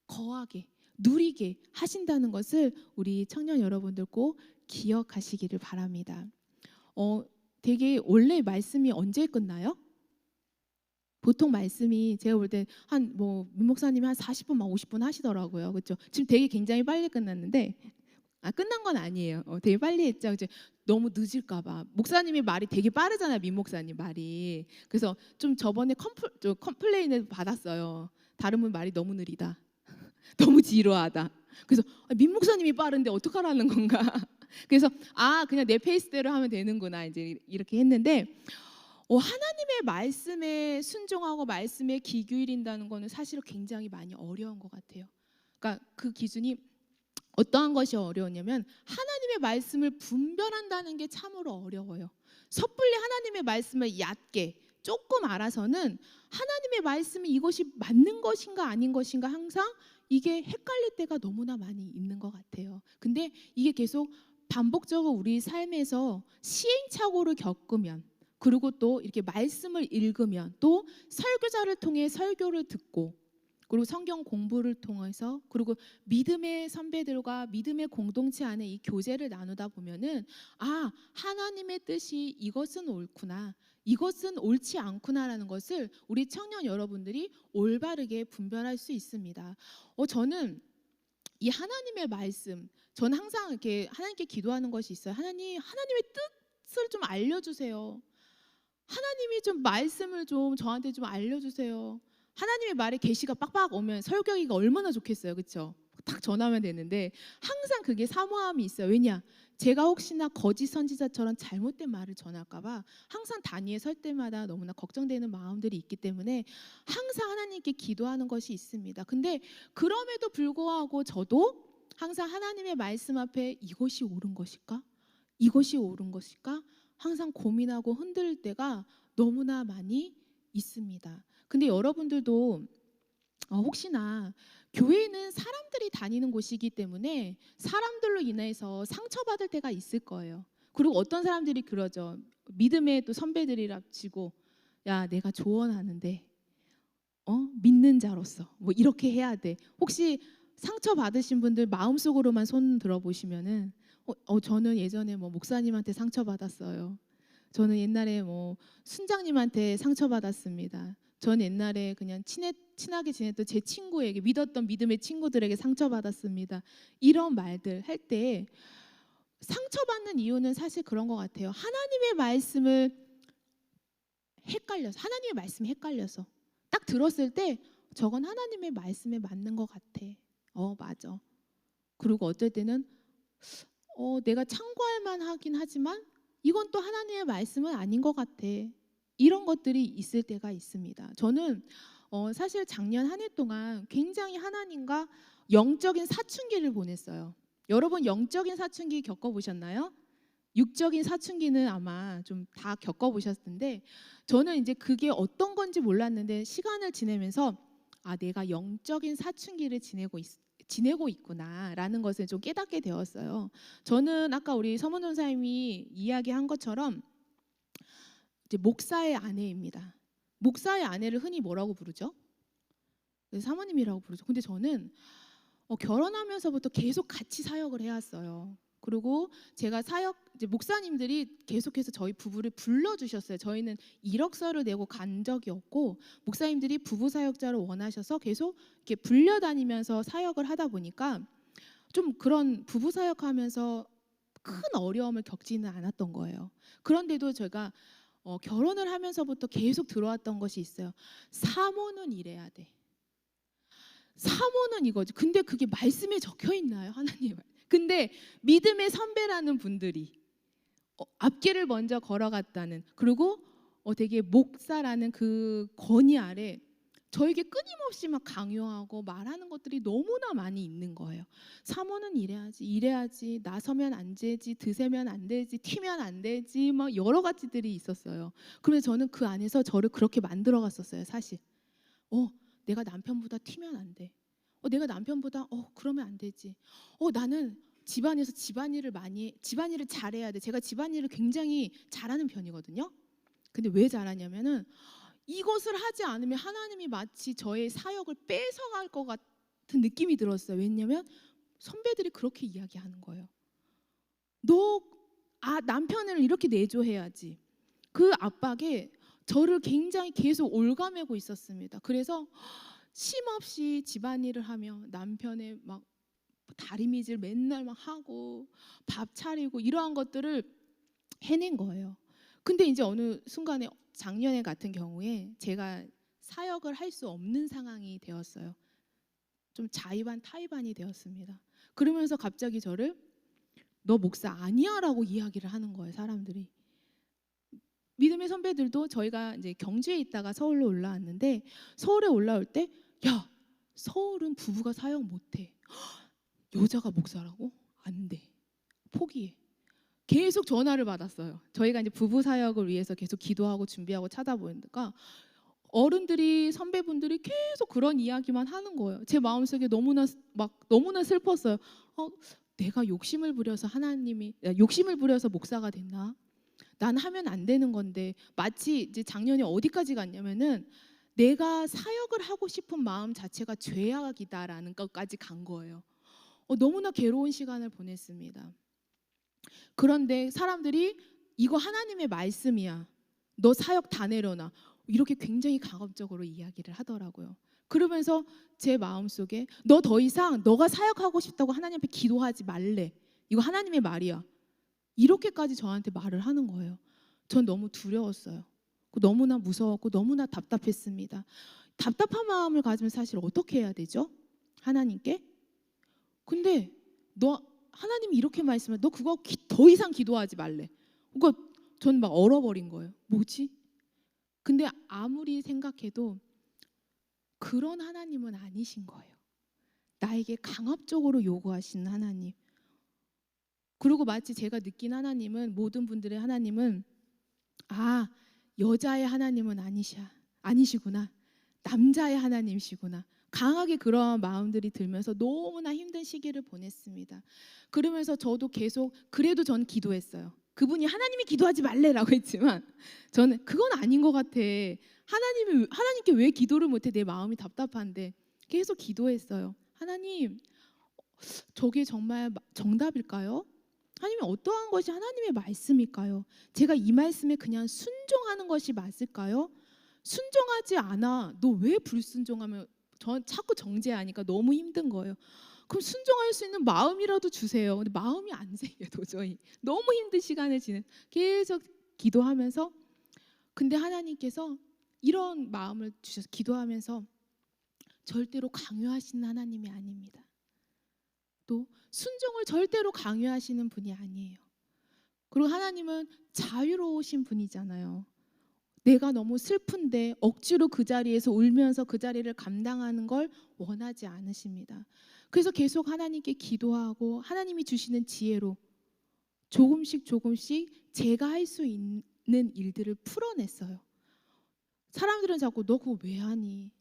거하게 누리게 하신다는 것을 우리 청년 여러분들 꼭 기억하시기를 바랍니다. 되게 원래 말씀이 언제 끝나요? 보통 말씀이 제가 볼 때 한 민 목사님이 한 40분 막 50분 하시더라고요. 그렇죠? 지금 되게 굉장히 빨리 끝났는데 끝난 건 아니에요. 되게 빨리 했죠. 이제 너무 늦을까 봐. 목사님이 말이 되게 빠르잖아요. 민 목사님 말이. 그래서 좀 저번에 컴플레인을 받았어요. 다른 분 말이 너무 느리다. 너무 지루하다. 그래서 민 목사님이 빠른데 어떡하라는 건가. 그래서 그냥 내 페이스대로 하면 되는구나 이제 이렇게 했는데 하나님의 말씀에 순종하고 말씀에 귀 기울인다는 거는 사실 굉장히 많이 어려운 것 같아요. 그러니까 그 기준이 어떠한 것이 어려웠냐면 하나님의 말씀을 분별한다는 게 참으로 어려워요. 섣불리 하나님의 말씀을 얕게 조금 알아서는 하나님의 말씀이 이것이 맞는 것인가 아닌 것인가 항상 이게 헷갈릴 때가 너무나 많이 있는 것 같아요. 근데 이게 계속 반복적으로 우리 삶에서 시행착오를 겪으면, 그리고 또 이렇게 말씀을 읽으면, 또 설교자를 통해 설교를 듣고, 그리고 성경 공부를 통해서, 그리고 믿음의 선배들과 믿음의 공동체 안에 이 교제를 나누다 보면은 하나님의 뜻이 이것은 옳구나, 이것은 옳지 않구나라는 것을 우리 청년 여러분들이 올바르게 분별할 수 있습니다. 저는 이 하나님의 말씀, 저는 항상 이렇게 하나님께 기도하는 것이 있어요. 하나님의 뜻을 좀 알려주세요. 하나님이 좀 말씀을 좀 저한테 좀 알려주세요. 하나님의 말에 계시가 빡빡 오면 설교하기가 얼마나 좋겠어요. 그렇죠? 딱 전하면 되는데 항상 그게 사모함이 있어요. 왜냐? 제가 혹시나 거짓 선지자처럼 잘못된 말을 전할까 봐 항상 단위에 설 때마다 너무나 걱정되는 마음들이 있기 때문에 항상 하나님께 기도하는 것이 있습니다. 근데 그럼에도 불구하고 저도 항상 하나님의 말씀 앞에 이것이 옳은 것일까? 이것이 옳은 것일까? 항상 고민하고 흔들릴 때가 너무나 많이 있습니다. 근데 여러분들도 혹시나 교회는 사람들이 다니는 곳이기 때문에 사람들로 인해서 상처받을 때가 있을 거예요. 그리고 어떤 사람들이 그러죠. 믿음의 또 선배들이랍치고 야 내가 조언하는데 믿는 자로서 뭐 이렇게 해야 돼. 혹시 상처 받으신 분들 마음속으로만 손 들어보시면은 저는 예전에 목사님한테 상처 받았어요. 저는 옛날에 순장님한테 상처 받았습니다. 전 옛날에 그냥 친하게 지냈던 제 친구에게, 믿었던 믿음의 친구들에게 상처받았습니다. 이런 말들 할 때 상처받는 이유는 사실 그런 것 같아요. 하나님의 말씀이 헷갈려서 딱 들었을 때 저건 하나님의 말씀에 맞는 것 같아. 맞아. 그리고 어떨 때는 내가 참고할 만하긴 하지만 이건 또 하나님의 말씀은 아닌 것 같아. 이런 것들이 있을 때가 있습니다. 저는 사실 작년 한 해 동안 굉장히 하나님과 영적인 사춘기를 보냈어요. 여러분 영적인 사춘기 겪어보셨나요? 육적인 사춘기는 아마 좀 다 겪어보셨을 텐데 저는 이제 그게 어떤 건지 몰랐는데 시간을 지내면서 내가 영적인 사춘기를 지내고 있구나라는 것을 좀 깨닫게 되었어요. 저는 아까 우리 서문 전사님이 이야기한 것처럼 이제 목사의 아내입니다. 목사의 아내를 흔히 뭐라고 부르죠? 사모님이라고 부르죠. 근데 저는 결혼하면서부터 계속 같이 사역을 해왔어요. 그리고 제가 이제 목사님들이 계속해서 저희 부부를 불러주셨어요. 저희는 이력서를 내고 간 적이 없고 목사님들이 부부 사역자를 원하셔서 계속 이렇게 불려다니면서 사역을 하다 보니까 좀 그런 부부 사역하면서 큰 어려움을 겪지는 않았던 거예요. 그런데도 제가 결혼을 하면서부터 계속 들어왔던 것이 있어요. 사모는 이래야 돼. 사모는 이거지. 근데 그게 말씀에 적혀 있나요? 하나님. 근데 믿음의 선배라는 분들이 앞길을 먼저 걸어갔다는, 그리고 되게 목사라는 그 권위 아래 저에게 끊임없이 막 강요하고 말하는 것들이 너무나 많이 있는 거예요. 사모는 이래야지, 나서면 안 되지, 드세면 안 되지, 튀면 안 되지, 막 여러 가지들이 있었어요. 그래서 저는 그 안에서 저를 그렇게 만들어 갔었어요, 사실. 내가 남편보다 튀면 안 돼. 내가 남편보다 그러면 안 되지. 나는 집안에서 집안일을 잘해야 돼. 제가 집안일을 굉장히 잘하는 편이거든요. 근데 왜 잘하냐면은 이것을 하지 않으면 하나님이 마치 저의 사역을 뺏어갈 것 같은 느낌이 들었어요. 왜냐면 선배들이 그렇게 이야기하는 거예요. 너 남편을 이렇게 내조해야지. 그 압박에 저를 굉장히 계속 올가매고 있었습니다. 그래서 쉼없이 집안일을 하며 남편의 막 다리미질 맨날 막 하고 밥 차리고 이러한 것들을 해낸 거예요. 근데 이제 어느 순간에 작년에 같은 경우에 제가 사역을 할 수 없는 상황이 되었어요. 좀 자의반 타의반이 되었습니다. 그러면서 갑자기 저를 너 목사 아니야라고 이야기를 하는 거예요, 사람들이. 믿음의 선배들도 저희가 이제 경주에 있다가 서울로 올라왔는데 서울에 올라올 때 야, 서울은 부부가 사역 못해. 여자가 목사라고? 안 돼. 포기해. 계속 전화를 받았어요. 저희가 이제 부부 사역을 위해서 계속 기도하고 준비하고 찾아보니까 어른들이 선배분들이 계속 그런 이야기만 하는 거예요. 제 마음속에 너무나 슬펐어요. 내가 욕심을 부려서 목사가 됐나? 난 하면 안 되는 건데 마치 이제 작년에 어디까지 갔냐면은 내가 사역을 하고 싶은 마음 자체가 죄악이다라는 것까지 간 거예요. 너무나 괴로운 시간을 보냈습니다. 그런데 사람들이 이거 하나님의 말씀이야. 너 사역 다 내려놔. 이렇게 굉장히 강압적으로 이야기를 하더라고요. 그러면서 제 마음속에 너 더 이상 너가 사역하고 싶다고 하나님 앞에 기도하지 말래. 이거 하나님의 말이야. 이렇게까지 저한테 말을 하는 거예요. 전 너무 두려웠어요. 너무나 무서웠고 너무나 답답했습니다. 답답한 마음을 가지면 사실 어떻게 해야 되죠? 하나님께? 근데 하나님이 이렇게 말씀해. 너 그거 더 이상 기도하지 말래. 그러니까 전 막 얼어버린 거예요. 뭐지? 근데 아무리 생각해도 그런 하나님은 아니신 거예요. 나에게 강압적으로 요구하시는 하나님. 그리고 마치 제가 느낀 하나님은 모든 분들의 하나님은 여자의 하나님은 아니시구나. 남자의 하나님이시구나. 강하게 그런 마음들이 들면서 너무나 힘든 시기를 보냈습니다. 그러면서 저도 계속 그래도 전 기도했어요. 그분이 하나님이 기도하지 말래라고 했지만 저는 그건 아닌 것 같아. 하나님께 왜 기도를 못해? 내 마음이 답답한데 계속 기도했어요. 하나님, 저게 정말 정답일까요? 하나님이 어떠한 것이 하나님의 말씀일까요? 제가 이 말씀에 그냥 순종하는 것이 맞을까요? 순종하지 않아. 너 왜 불순종하면 자꾸 정죄하니까 너무 힘든 거예요. 그럼 순종할 수 있는 마음이라도 주세요. 근데 마음이 안 생겨요, 도저히. 너무 힘든 시간을 계속 기도하면서 근데 하나님께서 이런 마음을 주셔서 기도하면서 절대로 강요하시는 하나님이 아닙니다. 또 순종을 절대로 강요하시는 분이 아니에요. 그리고 하나님은 자유로우신 분이잖아요. 내가 너무 슬픈데 억지로 그 자리에서 울면서 그 자리를 감당하는 걸 원하지 않으십니다. 그래서 계속 하나님께 기도하고 하나님이 주시는 지혜로 조금씩 제가 할 수 있는 일들을 풀어냈어요. 사람들은 자꾸 너 그거 왜 하니?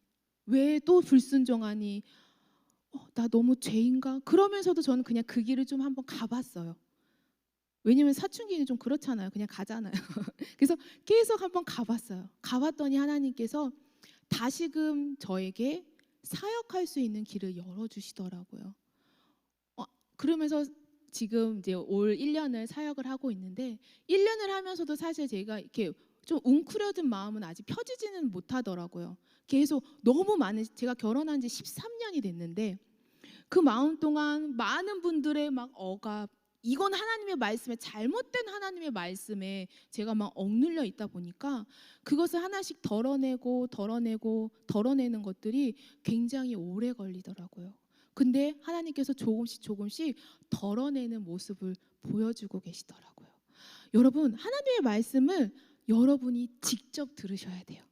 왜 또 불순종하니? 나 너무 죄인가? 그러면서도 저는 그냥 그 길을 좀 한번 가봤어요. 왜냐면 사춘기는 좀 그렇잖아요. 그냥 가잖아요. 그래서 계속 한번 가봤어요. 가봤더니 하나님께서 다시금 저에게 사역할 수 있는 길을 열어주시더라고요. 그러면서 지금 이제 올 1년을 사역을 하고 있는데 1년을 하면서도 사실 제가 이렇게 좀 웅크려진 마음은 아직 펴지지는 못하더라고요. 계속 너무 많은 제가 결혼한 지 13년이 됐는데 그 마음 동안 많은 분들의 막 억압 이건 하나님의 말씀에 잘못된 하나님의 말씀에 제가 막 억눌려 있다 보니까 그것을 하나씩 덜어내는 것들이 굉장히 오래 걸리더라고요. 근데 하나님께서 조금씩 덜어내는 모습을 보여주고 계시더라고요. 여러분, 하나님의 말씀을 여러분이 직접 들으셔야 돼요.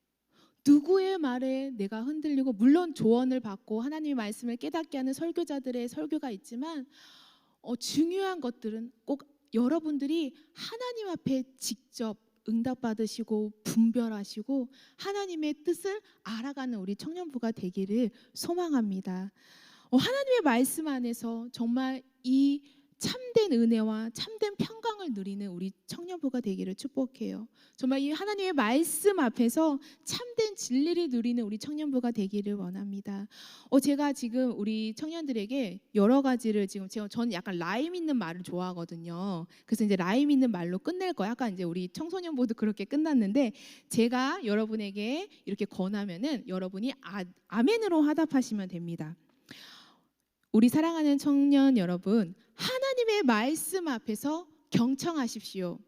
누구의 말에 내가 흔들리고 물론 조언을 받고 하나님의 말씀을 깨닫게 하는 설교자들의 설교가 있지만 중요한 것들은 꼭 여러분들이 하나님 앞에 직접 응답받으시고 분별하시고 하나님의 뜻을 알아가는 우리 청년부가 되기를 소망합니다. 하나님의 말씀 안에서 정말 이 참된 은혜와 참된 평강을 누리는 우리 청년부가 되기를 축복해요. 정말 이 하나님의 말씀 앞에서 참된 진리를 누리는 우리 청년부가 되기를 원합니다. 제가 지금 우리 청년들에게 여러 가지를 저는 약간 라임 있는 말을 좋아하거든요. 그래서 이제 라임 있는 말로 끝낼 거예요. 아까 이제 우리 청소년부도 그렇게 끝났는데 제가 여러분에게 이렇게 권하면은 여러분이 아멘으로 화답하시면 됩니다. 우리 사랑하는 청년 여러분, 하나님의 말씀 앞에서 경청하십시오.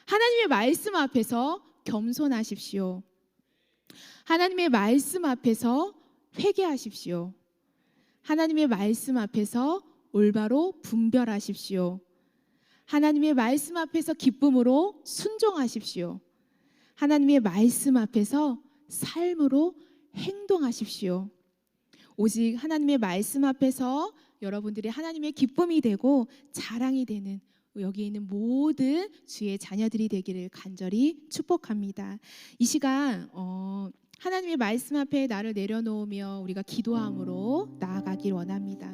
하나님의 말씀 앞에서 겸손하십시오. 하나님의 말씀 앞에서 회개하십시오. 하나님의 말씀 앞에서 올바로 분별하십시오. 하나님의 말씀 앞에서 기쁨으로 순종하십시오. 하나님의 말씀 앞에서 삶으로 행동하십시오. 오직 하나님의 말씀 앞에서 여러분들이 하나님의 기쁨이 되고 자랑이 되는 여기 있는 모든 주의 자녀들이 되기를 간절히 축복합니다. 이 시간 하나님의 말씀 앞에 나를 내려놓으며 우리가 기도함으로 나아가길 원합니다.